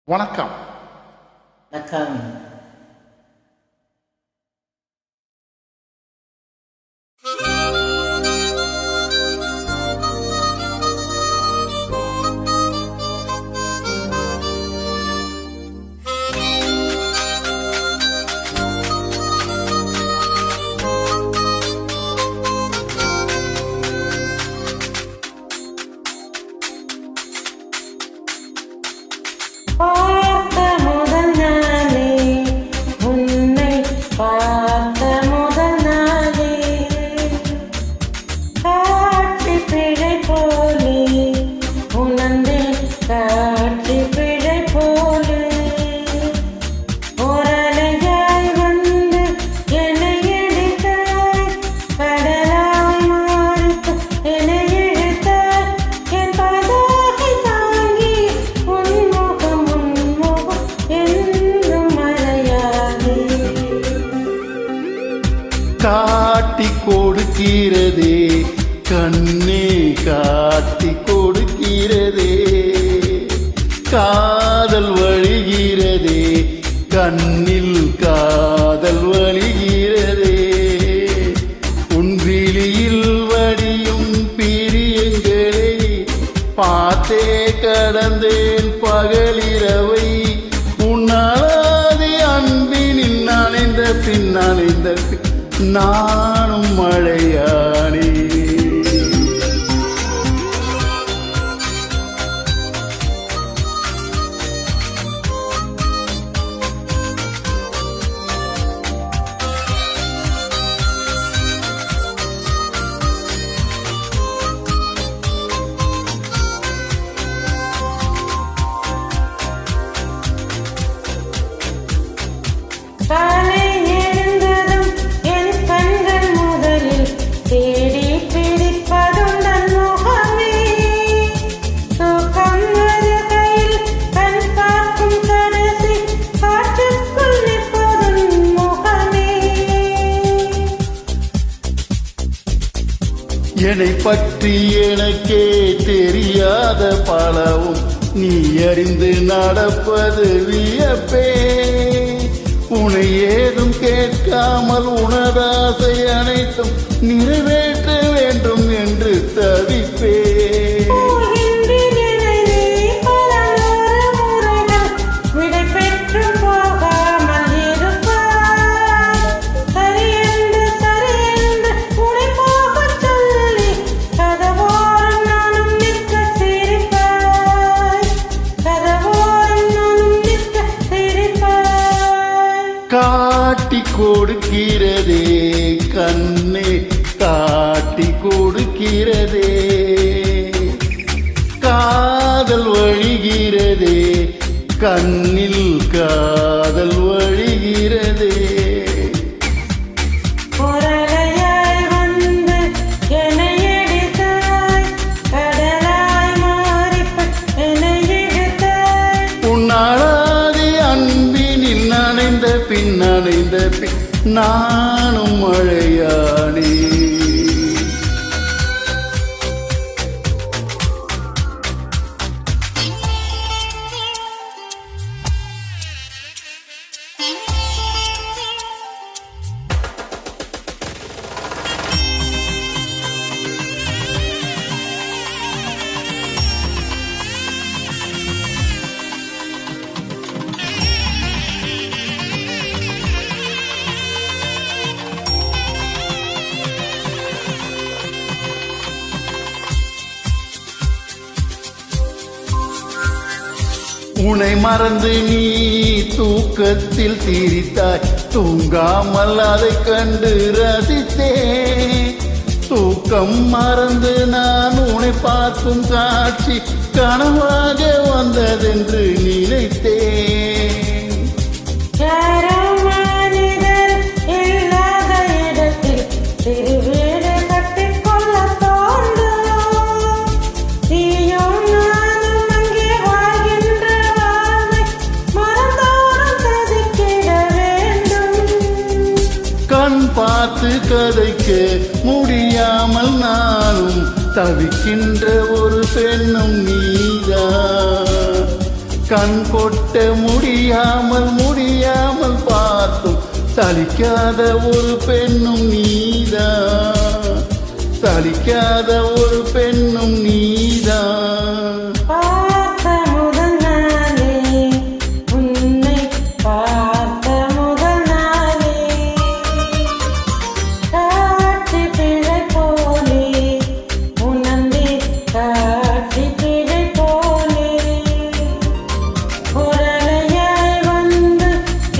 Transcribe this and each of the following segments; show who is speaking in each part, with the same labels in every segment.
Speaker 1: வணக்கம்.
Speaker 2: வணக்கம். பார்த்த முதல் நாளே உன்னை பார்த்த முதல் நாளே காட்சி பிழை போலே உணர்ந்து காட்சி பிழை போலே ஓரலையாய் வந்து என்னை இழுத்தாய் கடலாய் மாறித்து என்னை இழுத்தாய் என் பதாகை தாங்கி உன்முகம் என்னும் மறையாதே
Speaker 1: காட்டி கொடுக்கிறதே கண்ணே, காட்டி கொடுக்கிறதே காதல் வழிகிறதே, கண்ணில் காதல் வழிகிறதே. உன்விழியில் வடியும் பிரியங்களை பார்த்தே கடந்தேன் பகலிரவை. உன்னாலாதி அன்பினில் நனைந்த பின் நானும் மழையானே.
Speaker 2: காலை எழுந்ததும் என் கண்கள் முதலில் தேடி பிடிப்பதும் தன் முகமே. தூக்கம் வருகையில் கண் பார்க்கும் கடைசி காற்றுக்குள் நிற்பதும் முகமே.
Speaker 1: என்னை பற்றி எனக்கே தெரியாத பலவும் நீ அறிந்து நடப்பது வியப்பே. உன்னை ஏதும் கேட்காமல் உனதாசை அனைத்தும் நிறைவேற்ற வேண்டும் என்று தவிப்பே.
Speaker 2: போகின்றேன் என்னை நீ பலநூறு முறைகள் விடை பெற்று போகாமல் இருப்பாய். சரியென்று உன்னை போகச் சொல்லி கதவோரம் நானும் நிற்க சிரிப்பாய். கதவோரம் நானும் நிற்க சிரிப்பாய்.
Speaker 1: காட்டி கொடுக்கிறதே கண்ணே, காட்டி கொடுக்கிறதே காதல் வழிகிறதே, கண்ணில் காதல் வழிகிறதே.
Speaker 2: ஓரலையாய் வந்து என்னை இழுத்தாய் கடலாய் மாறிப்பட் என்னை இழுத்தாய்.
Speaker 1: உன்னாளாதி அன்பினில் நனைந்த பின் நானும் மழையானே. உன்னை மறந்து நீ தூக்கத்தில் சிரித்தாய், தூங்காமல் அதை கண்டு ரசித்தேன். தூக்கம் மறந்து நான் உன்னை பார்க்கும் காட்சி கனவாக வந்ததென்று நினைத்தேன்.
Speaker 2: யாரோ மனிதர் இல்லாத இடத்தில் திருவீடு கட்டிக்கொள்ள தோன்றும். நீயும் நானும் அங்கே வாழ்கின்ற வாழ்வை மனதோறும் சதிக்கிட வேண்டும்.
Speaker 1: கண் பார்த்து கதைக்க முடியாமல் நானும் தவிக்கின்ற ஒரு பெண்ணும் நீதான். கண் கொட்ட முடியாமல் பார்த்தும் சலிக்காத ஒரு பெண்ணும் நீதான், சலிக்காத ஒரு பெண்ணும் நீதான்.
Speaker 2: பார்த்த முதல் நாளே உன்னை பார்த்த முதல் நாளே காட்சி பிழை போலே உணர்ந்தே காட்சி பிழை போலே குரலையாய் வந்து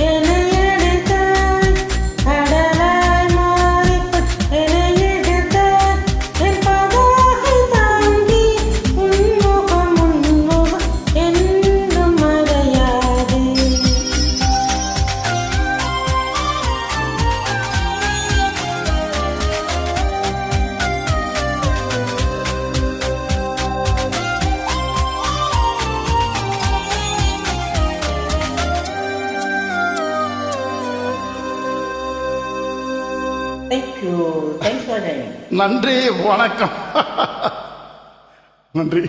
Speaker 2: என்னை எடுத்தாய் கடலாய் மாறிப் என்னை எடுத்தாய் என் பதாகை தாண்டி உன்முகம் என்றும் மறையாதே. Thank you. Thanks for joining.
Speaker 1: நன்றி, வணக்கம். நன்றி.